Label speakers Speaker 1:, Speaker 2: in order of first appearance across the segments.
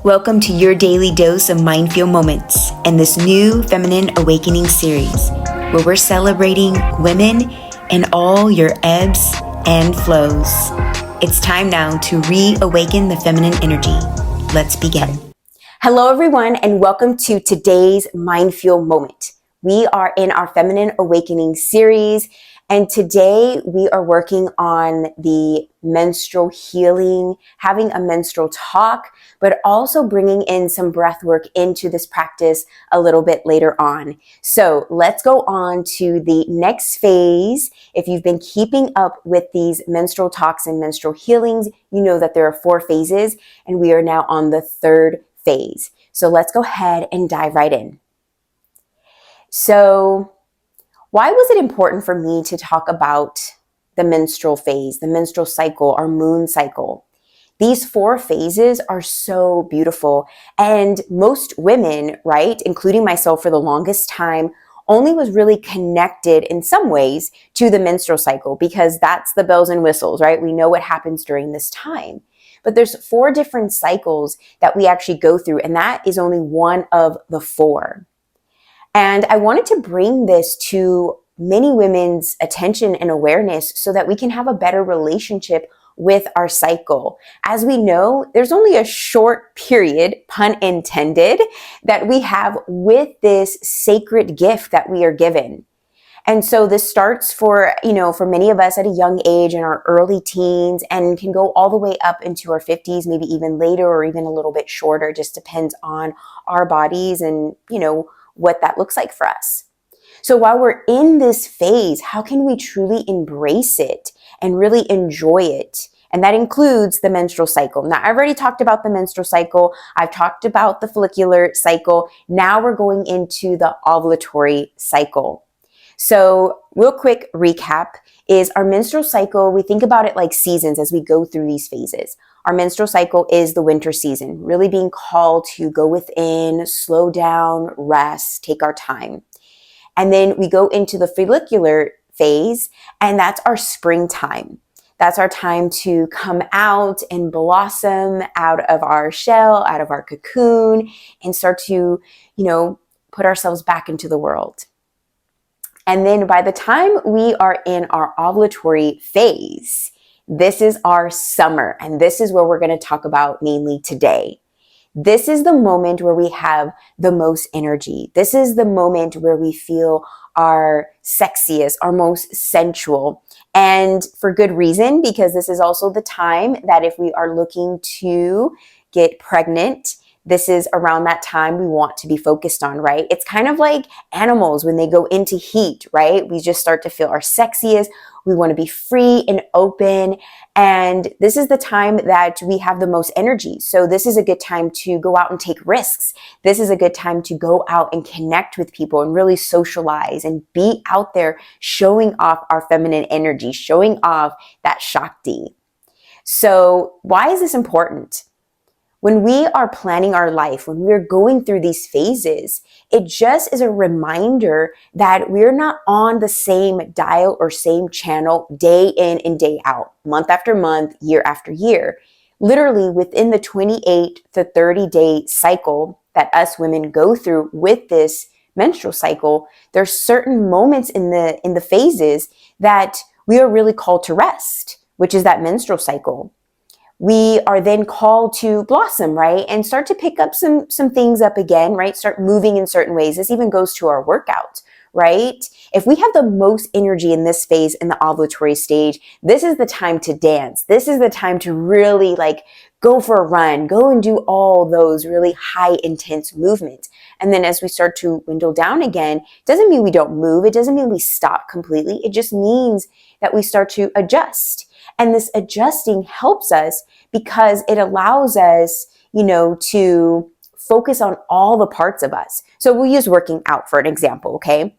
Speaker 1: Welcome to your daily dose of MindFuel moments and this new Feminine Awakening series, where we're celebrating women and all your ebbs and flows. It's time now to reawaken the feminine energy. Let's begin.
Speaker 2: Hello, everyone, and welcome to today's MindFuel moment. We are in our Feminine Awakening series, and today we are working on the menstrual healing, having a menstrual talk, but also bringing in some breath work into this practice a little bit later on. So let's go on to the next phase. If you've been keeping up with these menstrual talks and menstrual healings, you know that there are 4 phases, and we are now on the 3rd phase. So let's go ahead and dive right in. So why was it important for me to talk about the menstrual phase, the menstrual cycle, our moon cycle? These 4 phases are so beautiful. And most women, right, including myself for the longest time, only was really connected in some ways to the menstrual cycle because that's the bells and whistles, right? We know what happens during this time. But there's 4 different cycles that we actually go through, and that is only one of the 4. And I wanted to bring this to many women's attention and awareness so that we can have a better relationship with our cycle. As we know, there's only a short period, pun intended, that we have with this sacred gift that we are given. And so this starts for many of us at a young age in our early teens and can go all the way up into our 50s, maybe even later or even a little bit shorter. It just depends on our bodies and, what that looks like for us. So while we're in this phase, how can we truly embrace it and really enjoy it? And that includes the menstrual cycle. Now, I've already talked about the menstrual cycle. I've talked about the follicular cycle. Now we're going into the ovulatory cycle. So real quick recap is our menstrual cycle, we think about it like seasons as we go through these phases. Our menstrual cycle is the winter season, really being called to go within, slow down, rest, take our time. And then we go into the follicular phase, and that's our springtime. That's our time to come out and blossom out of our shell, out of our cocoon, and start to, put ourselves back into the world. And then by the time we are in our ovulatory phase, this is our summer, and this is where we're going to talk about mainly today. This is the moment where we have the most energy. This is the moment where we feel our sexiest, our most sensual, and for good reason, because this is also the time that if we are looking to get pregnant, this is around that time we want to be focused on, right? It's kind of like animals when they go into heat, right? We just start to feel our sexiest. We want to be free and open. And this is the time that we have the most energy. So this is a good time to go out and take risks. This is a good time to go out and connect with people and really socialize and be out there showing off our feminine energy, showing off that Shakti. So why is this important? When we are planning our life, when we're going through these phases, it just is a reminder that we're not on the same dial or same channel day in and day out, month after month, year after year. Literally within the 28 to 30-day cycle that us women go through with this menstrual cycle, there's certain moments in the phases that we are really called to rest, which is that menstrual cycle. We are then called to blossom, right? And start to pick up some things up again, right? Start moving in certain ways. This even goes to our workouts, right? If we have the most energy in this phase in the ovulatory stage, this is the time to dance. This is the time to really go for a run, go and do all those really high intense movements. And then as we start to dwindle down again, it doesn't mean we don't move. It doesn't mean we stop completely. It just means that we start to adjust. And this adjusting helps us because it allows us, to focus on all the parts of us. So we'll use working out for an example, okay?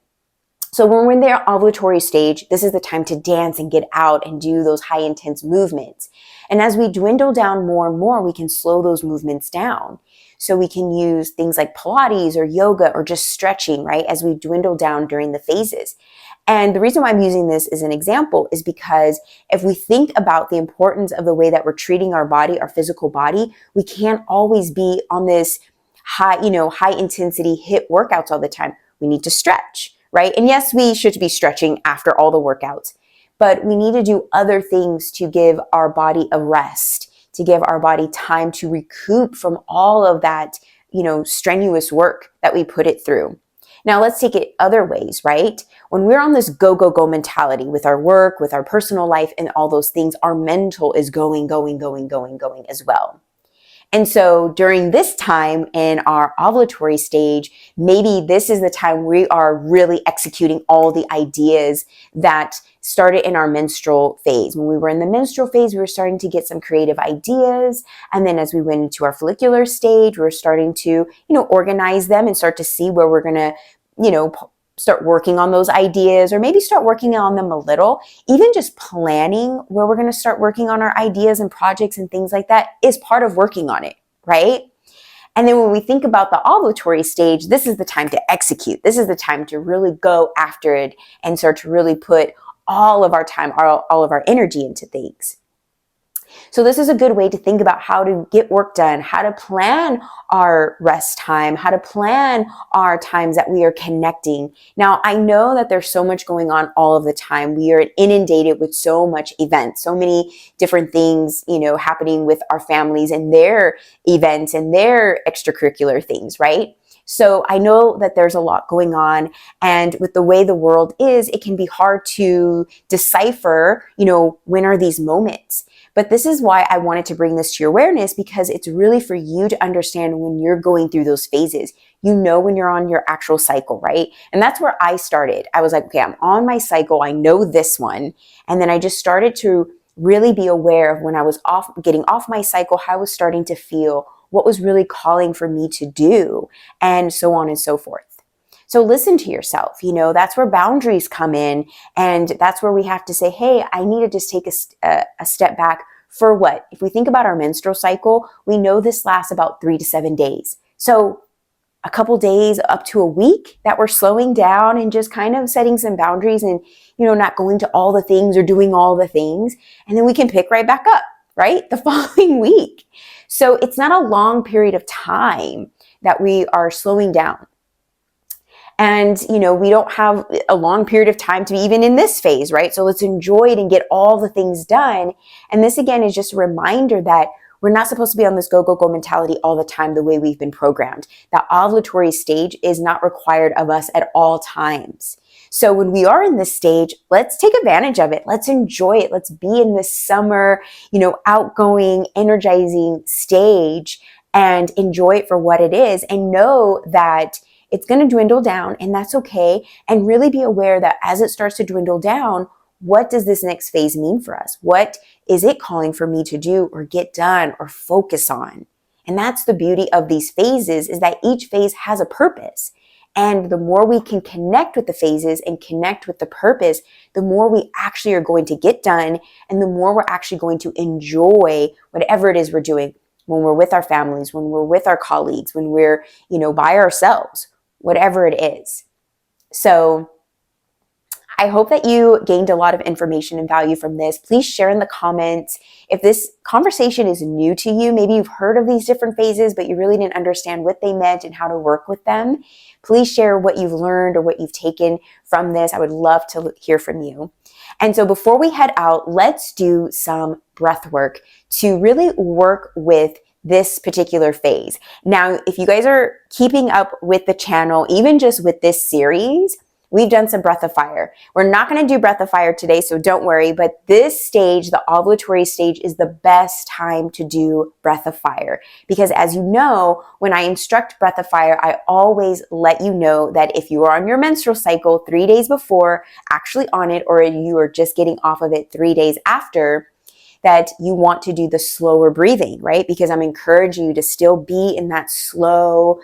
Speaker 2: So when we're in the ovulatory stage, this is the time to dance and get out and do those high intense movements. And as we dwindle down more and more, we can slow those movements down. So we can use things like Pilates or yoga or just stretching, right? As we dwindle down during the phases. And the reason why I'm using this as an example is because if we think about the importance of the way that we're treating our body, our physical body, we can't always be on this high intensity HIIT workouts all the time. We need to stretch, right? And yes, we should be stretching after all the workouts, but we need to do other things to give our body a rest, to give our body time to recoup from all of that, strenuous work that we put it through. Now let's take it other ways, right? When we're on this go, go, go mentality with our work, with our personal life and all those things, our mental is going as well. And so during this time in our ovulatory stage, maybe this is the time we are really executing all the ideas that started in our menstrual phase. When we were in the menstrual phase, we were starting to get some creative ideas. And then as we went into our follicular stage, we were starting to, organize them and start to see where we're going to, start working on those ideas, or maybe start working on them a little. Even just planning where we're going to start working on our ideas and projects and things like that is part of working on it, right? And then when we think about the ovulatory stage, this is the time to execute. This is the time to really go after it and start to really put all of our time, all of our energy into things. So this is a good way to think about how to get work done, how to plan our rest time, how to plan our times that we are connecting. Now, I know that there's so much going on all of the time. We are inundated with so much events, so many different things, happening with our families and their events and their extracurricular things, right? So I know that there's a lot going on, and with the way the world is, it can be hard to decipher, when are these moments? But this is why I wanted to bring this to your awareness, because it's really for you to understand when you're going through those phases. When you're on your actual cycle, right? And that's where I started. I was like, okay, I'm on my cycle. I know this one. And then I just started to really be aware of when I was getting off my cycle, how I was starting to feel, what was really calling for me to do, and so on and so forth. So listen to yourself. That's where boundaries come in. And that's where we have to say, hey, I need to just take a step back. For what? If we think about our menstrual cycle, we know this lasts about 3 to 7 days. So a couple days up to a week that we're slowing down and just kind of setting some boundaries and, not going to all the things or doing all the things. And then we can pick right back up, right? The following week. So it's not a long period of time that we are slowing down. And, we don't have a long period of time to be even in this phase, right? So let's enjoy it and get all the things done. And this, again, is just a reminder that we're not supposed to be on this go, go, go mentality all the time the way we've been programmed. That ovulatory stage is not required of us at all times. So when we are in this stage, let's take advantage of it. Let's enjoy it. Let's be in this summer, outgoing, energizing stage and enjoy it for what it is, and know that it's going to dwindle down, and that's okay. And really be aware that as it starts to dwindle down, what does this next phase mean for us? What is it calling for me to do or get done or focus on? And that's the beauty of these phases, is that each phase has a purpose. And the more we can connect with the phases and connect with the purpose, the more we actually are going to get done, and the more we're actually going to enjoy whatever it is we're doing, when we're with our families, when we're with our colleagues, when we're, by ourselves, whatever it is. So I hope that you gained a lot of information and value from this. Please share in the comments. If this conversation is new to you, maybe you've heard of these different phases, but you really didn't understand what they meant and how to work with them. Please share what you've learned or what you've taken from this. I would love to hear from you. And so before we head out, let's do some breath work to really work with this particular phase. Now, if you guys are keeping up with the channel, even just with this series, we've done some breath of fire. We're not going to do breath of fire today, so don't worry. But this stage, the ovulatory stage, is the best time to do breath of fire. Because as you know, when I instruct breath of fire, I always let you know that if you are on your menstrual cycle 3 days before, actually on it, or you are just getting off of it 3 days after, that you want to do the slower breathing, right? Because I'm encouraging you to still be in that slow,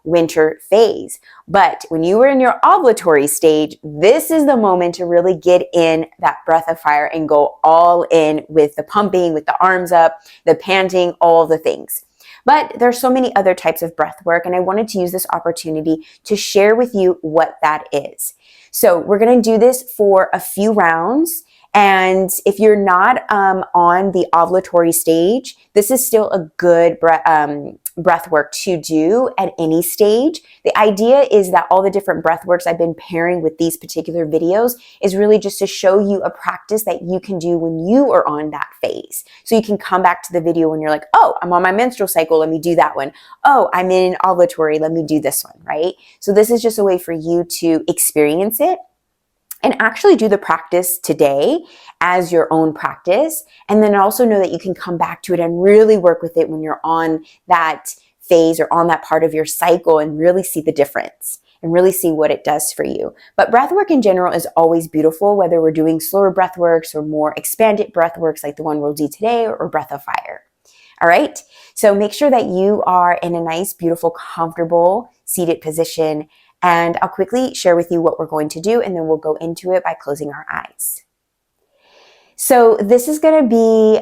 Speaker 2: winter phase. But when you were in your ovulatory stage, this is the moment to really get in that breath of fire and go all in with the pumping, with the arms up, the panting, all the things. But there's so many other types of breath work, and I wanted to use this opportunity to share with you what that is. So we're going to do this for a few rounds. And if you're not on the ovulatory stage, this is still a good breath work to do at any stage. The idea is that all the different breath works I've been pairing with these particular videos is really just to show you a practice that you can do when you are on that phase. So you can come back to the video when you're like, oh, I'm on my menstrual cycle, let me do that one. Oh, I'm in ovulatory, let me do this one, right? So this is just a way for you to experience it and actually do the practice today as your own practice. And then also know that you can come back to it and really work with it when you're on that phase or on that part of your cycle and really see the difference and really see what it does for you. But breathwork in general is always beautiful, whether we're doing slower breathworks or more expanded breathworks like the one we'll do today or breath of fire. All right. So make sure that you are in a nice, beautiful, comfortable seated position. And I'll quickly share with you what we're going to do, and then we'll go into it by closing our eyes. So this is going to be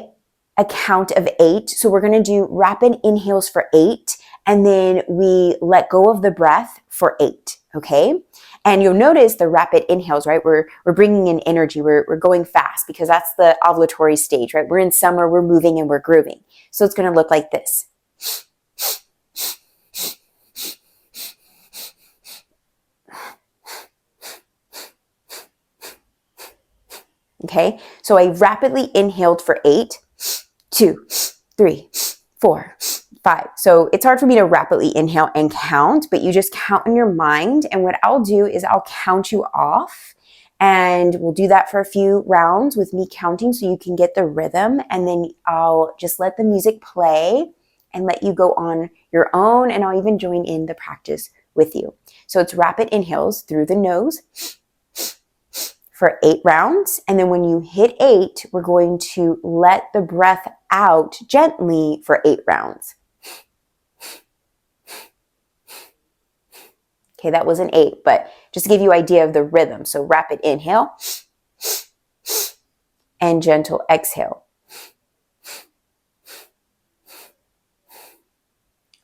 Speaker 2: a count of 8. So we're going to do rapid inhales for 8, and then we let go of the breath for 8. Okay. And you'll notice the rapid inhales, right? We're bringing in energy. We're going fast because that's the ovulatory stage, right? We're in summer, we're moving and we're grooving. So it's going to look like this. Okay, so I rapidly inhaled for 8, 2, 3, 4, 5. So it's hard for me to rapidly inhale and count, but you just count in your mind. And what I'll do is I'll count you off, and we'll do that for a few rounds with me counting so you can get the rhythm. And then I'll just let the music play and let you go on your own. And I'll even join in the practice with you. So it's rapid inhales through the nose for 8 rounds. And then when you hit 8, we're going to let the breath out gently for 8 rounds. Okay, that was an 8, but just to give you an idea of the rhythm. So rapid inhale and gentle exhale.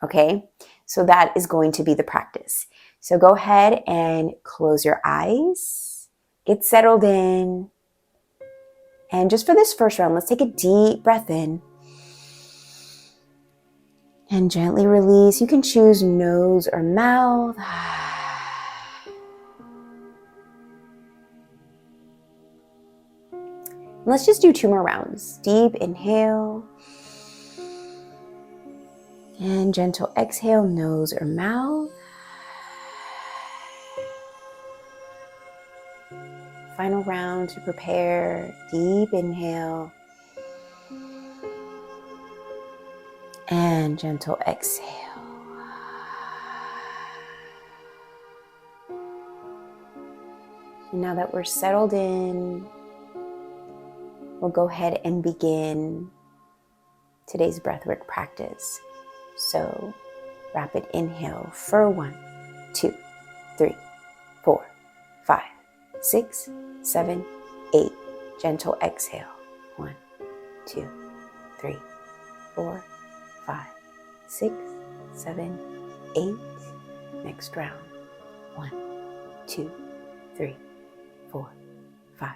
Speaker 2: Okay, so that is going to be the practice. So go ahead and close your eyes. Get settled in. And just for this first round, let's take a deep breath in. And gently release. You can choose nose or mouth. Let's just do 2 more rounds. Deep inhale. And gentle exhale, nose or mouth. Final round to prepare. Deep inhale. And gentle exhale. And now that we're settled in, we'll go ahead and begin today's breathwork practice. So rapid inhale for 1, 2, 3, 4, 5, 6, 7, 8. Gentle exhale. 1, 2, 3, 4, 5, 6, 7, 8. Next round. 1, 2, 3, 4, 5,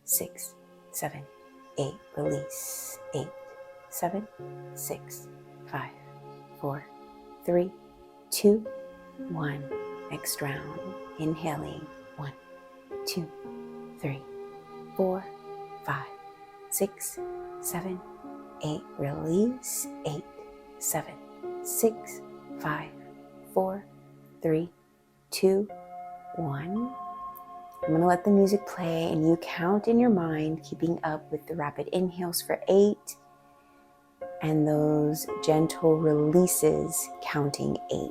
Speaker 2: 6, 7, 8. Release. 8, 7, 6, 5, 4, 3, 2, 1. Next round. Inhaling. 1, 2, 3, 4, 5, 6, 7, 8. Release. 8, 7, 6, 5, 4, 3, 2, 1. I'm going to let the music play and you count in your mind, keeping up with the rapid inhales for 8 and those gentle releases counting 8.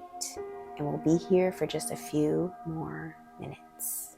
Speaker 2: And we'll be here for just a few more minutes.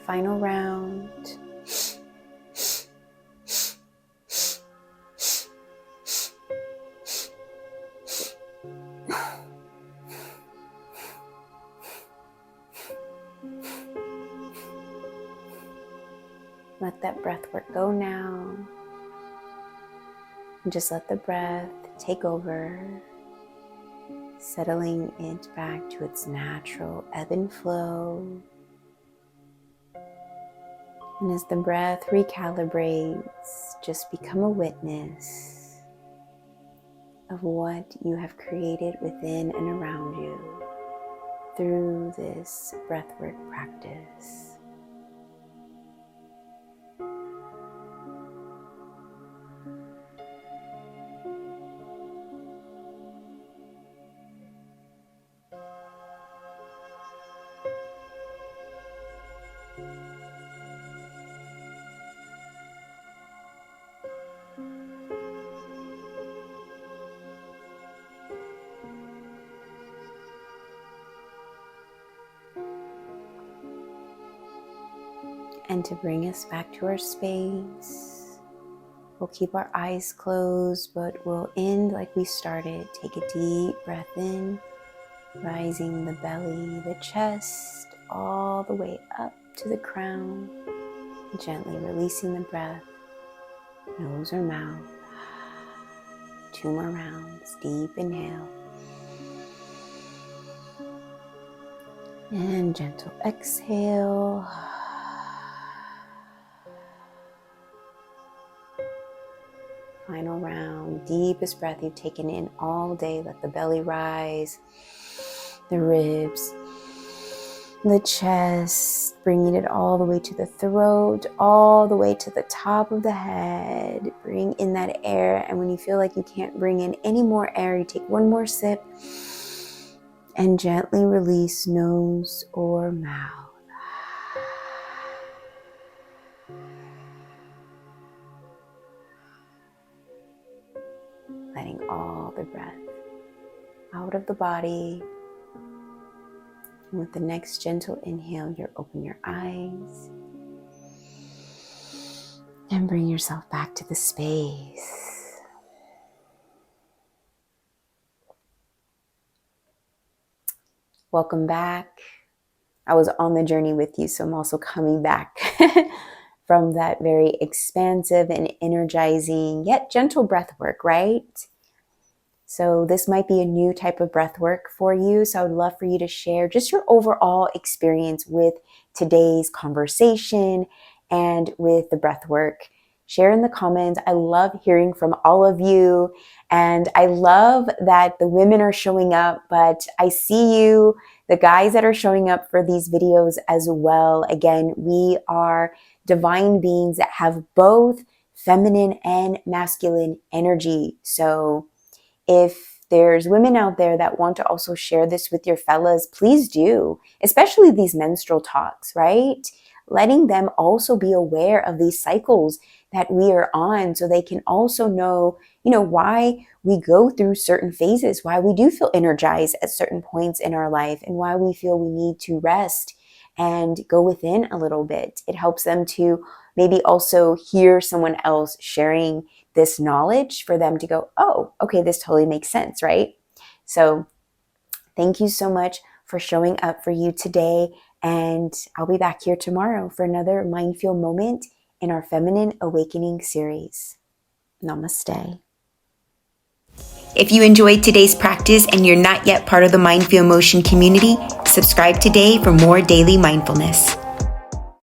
Speaker 2: Final round. Let that breath work go now. And just let the breath take over, settling it back to its natural ebb and flow. And as the breath recalibrates, just become a witness of what you have created within and around you through this breathwork practice. And to bring us back to our space, we'll keep our eyes closed, but we'll end like we started. Take a deep breath in, rising the belly, the chest, all the way up to the crown. Gently releasing the breath, nose or mouth. 2 more rounds, deep inhale. And gentle exhale. Final round, deepest breath you've taken in all day. Let the belly rise, the ribs, the chest, bringing it all the way to the throat, all the way to the top of the head. Bring in that air, and when you feel like you can't bring in any more air, you take 1 more sip and gently release nose or mouth. Letting all the breath out of the body. And with the next gentle inhale, you open your eyes and bring yourself back to the space. Welcome back. I was on the journey with you, so I'm also coming back from that very expansive and energizing yet gentle breath work, right? So this might be a new type of breath work for you. So I would love for you to share just your overall experience with today's conversation and with the breath work. Share in the comments. I love hearing from all of you. And I love that the women are showing up, but I see you, the guys that are showing up for these videos as well. Again, we are divine beings that have both feminine and masculine energy. So if there's women out there that want to also share this with your fellas, please do, especially these menstrual talks, right? Letting them also be aware of these cycles that we are on so they can also know, why we go through certain phases, why we do feel energized at certain points in our life, and why we feel we need to rest and go within a little bit. It helps them to maybe also hear someone else sharing this knowledge for them to go, oh, okay, this totally makes sense, right? So thank you so much for showing up for you today. And I'll be back here tomorrow for another MindFuel moment in our Feminine Awakening series. Namaste.
Speaker 1: If you enjoyed today's practice and you're not yet part of the MindFuel Motion community, subscribe today for more daily mindfulness.